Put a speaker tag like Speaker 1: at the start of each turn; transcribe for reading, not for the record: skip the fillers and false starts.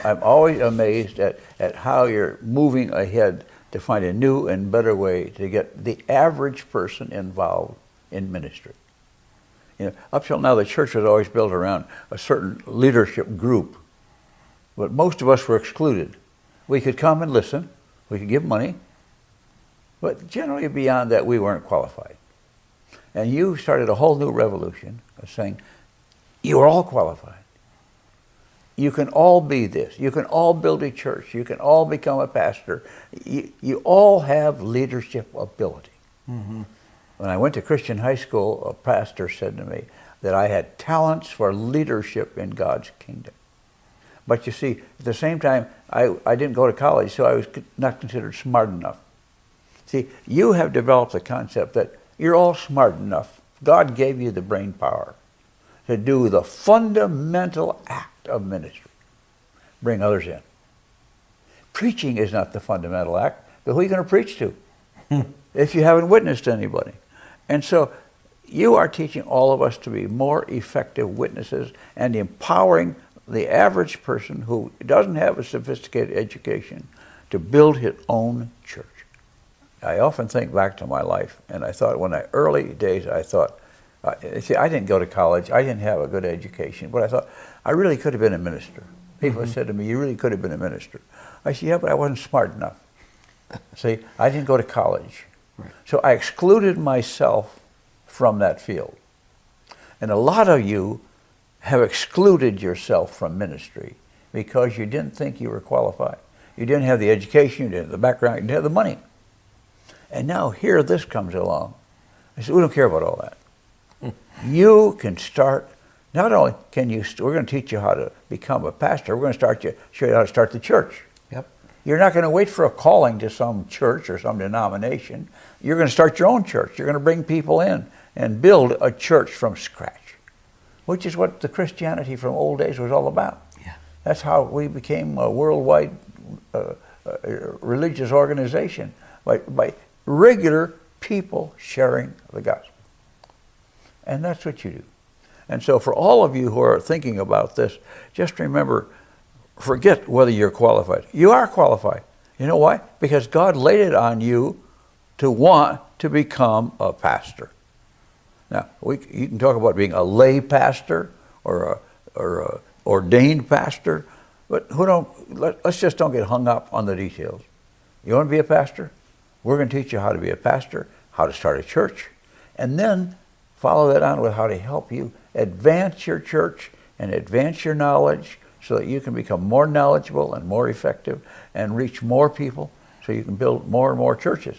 Speaker 1: I'm always amazed at how you're moving ahead to find a new and better way to get the average person involved in ministry. You know, up till now, the church was always built around a certain leadership group, but most of us were excluded. We could come and listen, we could give money, but generally beyond that, we weren't qualified. And you started a whole new revolution of saying, you are all qualified. You can all be this. You can all build a church. You can all become a pastor. You all have leadership ability. Mm-hmm. When I went to Christian high school, a pastor said to me that I had talents for leadership in God's kingdom. But you see, at the same time, I didn't go to college, so I was not considered smart enough. See, you have developed the concept that you're all smart enough. God gave you the brain power to do the fundamental act of ministry. Bring others in. Preaching is not the fundamental act, but who are you going to preach to if you haven't witnessed to anybody? And so you are teaching all of us to be more effective witnesses and empowering the average person who doesn't have a sophisticated education to build his own church. I often think back to my life, and I thought, when I early days, I thought, see, I didn't go to college, I didn't have a good education, but I thought, I really could have been a minister. People have said to me, you really could have been a minister. I said, yeah, but I wasn't smart enough. See, I didn't go to college. Right. So I excluded myself from that field. And a lot of you have excluded yourself from ministry because you didn't think you were qualified. You didn't have the education, you didn't have the background, you didn't have the money. And now here this comes along. I said, we don't care about all that. You can start, not only can you, we're going to teach you how to become a pastor, we're going to show you how to start the church. Yep. You're not going to wait for a calling to some church or some denomination. You're going to start your own church. You're going to bring people in and build a church from scratch, which is what the Christianity from old days was all about. Yeah. That's how we became a worldwide religious organization, by regular people sharing the gospel. And that's what you do. And so for all of you who are thinking about this, just remember, forget whether you're qualified. You are qualified. You know why? Because God laid it on you to want to become a pastor. Now, you can talk about being a lay pastor or a ordained pastor, but let's just don't get hung up on the details. You want to be a pastor? We're going to teach you how to be a pastor, how to start a church, and then follow that on with how to help you advance your church and advance your knowledge so that you can become more knowledgeable and more effective and reach more people so you can build more and more churches.